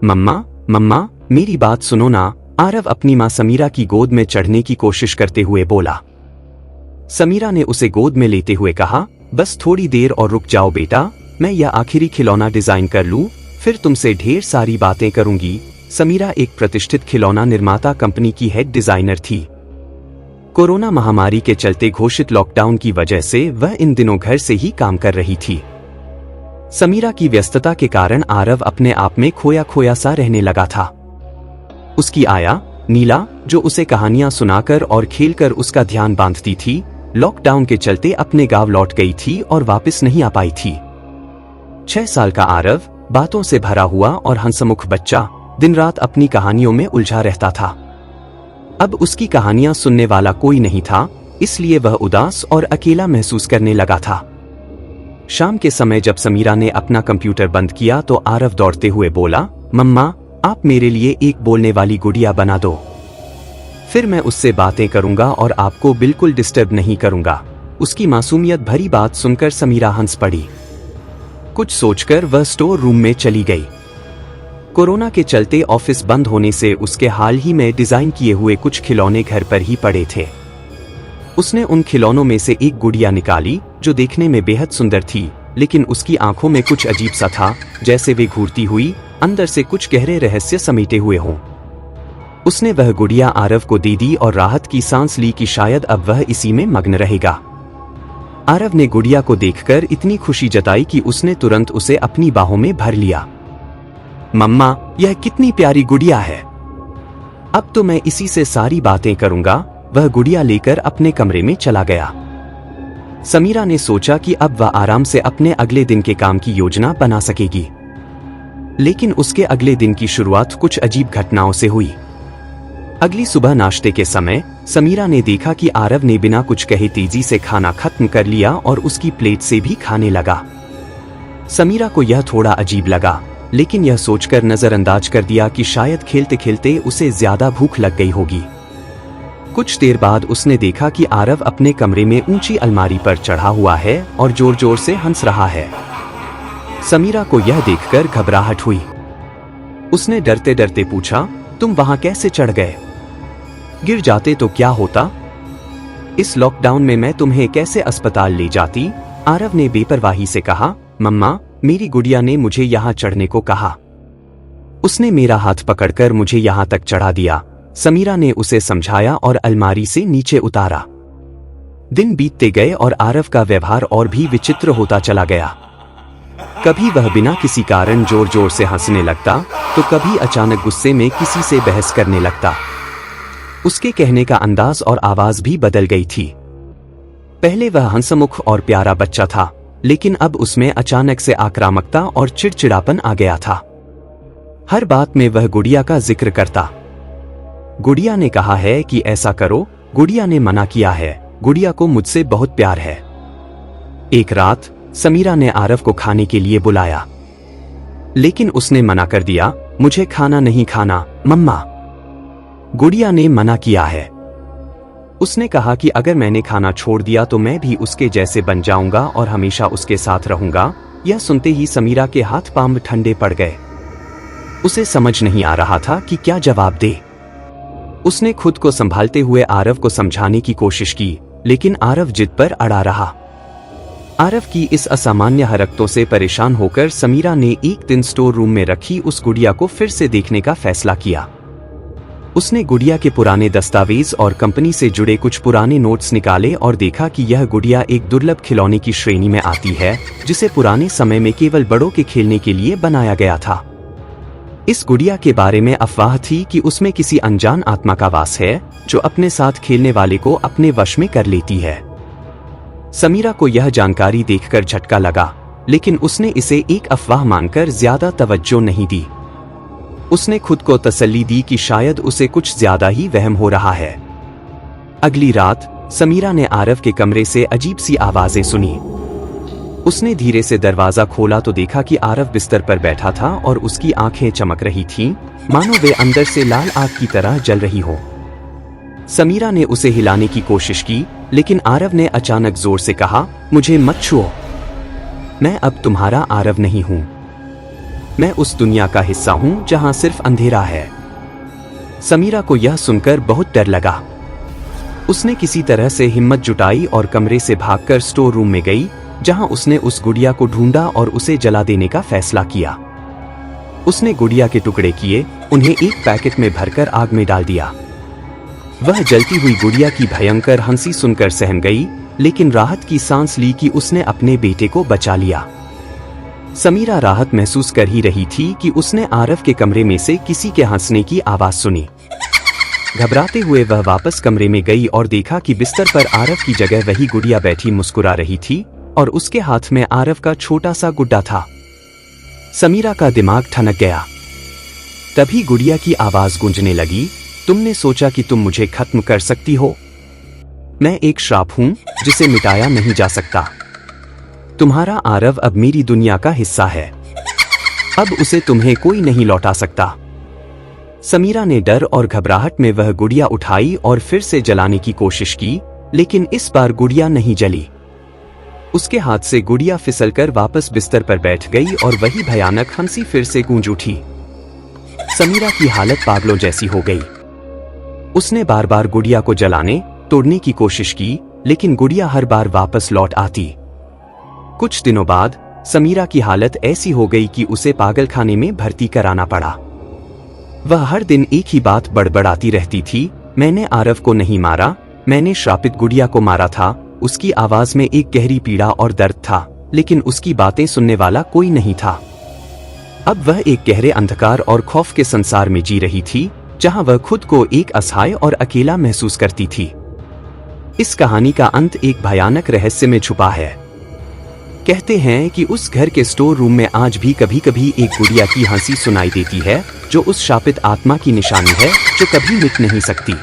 मम्मा मम्मा मेरी बात सुनो ना, आरव अपनी मां समीरा की गोद में चढ़ने की कोशिश करते हुए बोला। समीरा ने उसे गोद में लेते हुए कहा, बस थोड़ी देर और रुक जाओ बेटा, मैं यह आखिरी खिलौना डिजाइन कर लूं, फिर तुमसे ढेर सारी बातें करूंगी। समीरा एक प्रतिष्ठित खिलौना निर्माता कंपनी की हेड डिजाइनर थी। कोरोना महामारी के चलते घोषित लॉकडाउन की वजह से वह इन दिनों घर से ही काम कर रही थी। समीरा की व्यस्तता के कारण आरव अपने आप में खोया खोया सा रहने लगा था। उसकी आया नीला, जो उसे कहानियां सुनाकर और खेलकर उसका ध्यान बांधती थी, लॉकडाउन के चलते अपने गांव लौट गई थी और वापस नहीं आ पाई थी। 6 साल का आरव बातों से भरा हुआ और हंसमुख बच्चा दिन रात अपनी कहानियों में उलझा रहता था। अब उसकी कहानियां सुनने वाला कोई नहीं था, इसलिए वह उदास और अकेला महसूस करने लगा था। शाम के समय जब समीरा ने अपना कंप्यूटर बंद किया तो आरव दौड़ते हुए बोला, मम्मा आप मेरे लिए एक बोलने वाली गुड़िया बना दो, फिर मैं उससे बातें करूंगा और आपको बिल्कुल डिस्टर्ब नहीं करूंगा। उसकी मासूमियत भरी बात सुनकर समीरा हंस पड़ी। कुछ सोचकर वह स्टोर रूम में चली गई। कोरोना के चलते ऑफिस बंद होने से उसके हाल ही में डिजाइन किए हुए कुछ खिलौने घर पर ही पड़े थे। उसने उन खिलौनों में से एक गुड़िया निकाली जो देखने में बेहद सुंदर थी, लेकिन उसकी आंखों में कुछ अजीब सा था, जैसे वे घूरती हुई अंदर से कुछ गहरे रहस्य समेटे हुए हों। उसने वह गुड़िया आरव को दे दी और राहत की सांस ली कि शायद अब वह इसी में मग्न रहेगा। आरव ने गुड़िया को देखकर इतनी खुशी जताई कि उसने तुरंत उसे अपनी बाहों में भर लिया। मम्मा यह कितनी प्यारी गुड़िया है, अब तो मैं इसी से सारी बातें करूंगा। वह गुड़िया लेकर अपने कमरे में चला गया। समीरा ने सोचा कि अब वह आराम से अपने अगले दिन के काम की योजना बना सकेगी, लेकिन उसके अगले दिन की शुरुआत कुछ अजीब घटनाओं से हुई। अगली सुबह नाश्ते के समय समीरा ने देखा कि आरव ने बिना कुछ कहे तेजी से खाना खत्म कर लिया और उसकी प्लेट से भी खाने लगा। समीरा को यह थोड़ा अजीब लगा, लेकिन यह सोचकर नजरअंदाज कर दिया कि शायद खेलते खेलते उसे ज्यादा भूख लग गई होगी। कुछ देर बाद उसने देखा कि आरव अपने कमरे में ऊंची अलमारी पर चढ़ा हुआ है और जोर जोर से हंस रहा है। समीरा को यह देखकर घबराहट हुई। उसने डरते डरते पूछा, तुम वहां कैसे चढ़ गए? गिर जाते तो क्या होता? इस लॉकडाउन में मैं तुम्हें कैसे अस्पताल ले जाती? आरव ने बेपरवाही से कहा, मम्मा मेरी गुड़िया ने मुझे यहाँ चढ़ने को कहा, उसने मेरा हाथ पकड़कर मुझे यहाँ तक चढ़ा दिया। समीरा ने उसे समझाया और अलमारी से नीचे उतारा। दिन बीतते गए और आरव का व्यवहार और भी विचित्र होता चला गया। कभी वह बिना किसी कारण जोर जोर से हंसने लगता, तो कभी अचानक गुस्से में किसी से बहस करने लगता। उसके कहने का अंदाज और आवाज भी बदल गई थी। पहले वह हंसमुख और प्यारा बच्चा था, लेकिन अब उसमें अचानक से आक्रामकता और चिड़चिड़ापन आ गया था। हर बात में वह गुड़िया का जिक्र करता। गुड़िया ने कहा है कि ऐसा करो, गुड़िया ने मना किया है, गुड़िया को मुझसे बहुत प्यार है। एक रात समीरा ने आरव को खाने के लिए बुलाया, लेकिन उसने मना कर दिया, मुझे खाना नहीं खाना मम्मा, गुड़िया ने मना किया है। उसने कहा कि अगर मैंने खाना छोड़ दिया तो मैं भी उसके जैसे बन जाऊंगा और हमेशा उसके साथ रहूंगा। यह सुनते ही समीरा के हाथ पांव ठंडे पड़ गए। उसे समझ नहीं आ रहा था कि क्या जवाब दे। उसने खुद को संभालते हुए आरव को समझाने की कोशिश की, लेकिन आरव जिद पर अड़ा रहा। आरव की इस असामान्य हरकतों से परेशान होकर समीरा ने एक दिन स्टोर रूम में रखी उस गुड़िया को फिर से देखने का फैसला किया। उसने गुड़िया के पुराने दस्तावेज और कंपनी से जुड़े कुछ पुराने नोट्स निकाले और देखा कि यह गुड़िया एक दुर्लभ खिलौने की श्रेणी में आती है, जिसे पुराने समय में केवल बड़ों के खेलने के लिए बनाया गया था। इस गुड़िया के बारे में अफवाह थी कि उसमें किसी अनजान आत्मा का वास है, जो अपने साथ खेलने वाले को अपने वश में कर लेती है। समीरा को यह जानकारी देखकर झटका लगा, लेकिन उसने इसे एक अफवाह मानकर ज्यादा तवज्जो नहीं दी। उसने खुद को तसल्ली दी कि शायद उसे कुछ ज्यादा ही वहम हो रहा है। अगली रात समीरा ने आरव के कमरे से अजीब सी आवाजें सुनी। उसने धीरे से दरवाजा खोला तो देखा कि आरव बिस्तर पर बैठा था और उसकी आंखें चमक रही थीं, मानो वे अंदर से लाल आग की तरह जल रही हो। समीरा ने उसे हिलाने की कोशिश की, लेकिन आरव ने अचानक जोर से कहा, मुझे मत छुओ, मैं अब तुम्हारा आरव नहीं हूं। मैं उस दुनिया का हिस्सा हूं जहां सिर्फ अंधेरा है। समीरा को यह सुनकर बहुत डर लगा। उसने किसी तरह से हिम्मत जुटाई और कमरे से भागकर स्टोर रूम में गई, जहां उसने उस गुड़िया को ढूंढा और उसे जला देने का फैसला किया। उसने गुड़िया के टुकड़े किए, उन्हें एक पैकेट में भरकर आग में डाल दिया। वह जलती हुई गुड़िया की भयंकर हंसी सुनकर सहम गई, लेकिन राहत की सांस ली कि उसने अपने बेटे को बचा लिया। समीरा राहत महसूस कर ही रही थी कि उसने आरव के कमरे में से किसी के हंसने की आवाज सुनी। घबराते हुए वह वापस कमरे में गई और देखा कि बिस्तर पर आरव की जगह वही गुड़िया बैठी मुस्कुरा रही थी और उसके हाथ में आरव का छोटा सा गुड्डा था। समीरा का दिमाग ठनक गया। तभी गुड़िया की आवाज गूंजने लगी, तुमने सोचा कि तुम मुझे खत्म कर सकती हो? मैं एक श्राप हूं जिसे मिटाया नहीं जा सकता। तुम्हारा आरव अब मेरी दुनिया का हिस्सा है। अब उसे तुम्हें कोई नहीं लौटा सकता। समीरा ने डर और घबराहट में वह गुड़िया उठाई और फिर से जलाने की कोशिश की, लेकिन इस बार गुड़िया नहीं जली। उसके हाथ से गुड़िया फिसलकर वापस बिस्तर पर बैठ गई और वही भयानक हंसी फिर से गूंज उठी। समीरा की हालत पागलों जैसी हो गई। उसने बार बार गुड़िया को जलाने, तोड़ने की कोशिश की, लेकिन गुड़िया हर बार वापस लौट आती। कुछ दिनों बाद समीरा की हालत ऐसी हो गई कि उसे पागलखाने में भर्ती कराना पड़ा। वह हर दिन एक ही बात बड़बड़ाती रहती थी, मैंने आरव को नहीं मारा, मैंने श्रापित गुड़िया को मारा था। उसकी आवाज में एक गहरी पीड़ा और दर्द था, लेकिन उसकी बातें सुनने वाला कोई नहीं था। अब वह एक गहरे अंधकार और खौफ के संसार में जी रही थी, जहां वह खुद को एक असहाय और अकेला महसूस करती थी। इस कहानी का अंत एक भयानक रहस्य में छुपा है। कहते हैं कि उस घर के स्टोर रूम में आज भी कभी कभी एक गुड़िया की हंसी सुनाई देती है, जो उस शापित आत्मा की निशानी है जो कभी मिट नहीं सकती।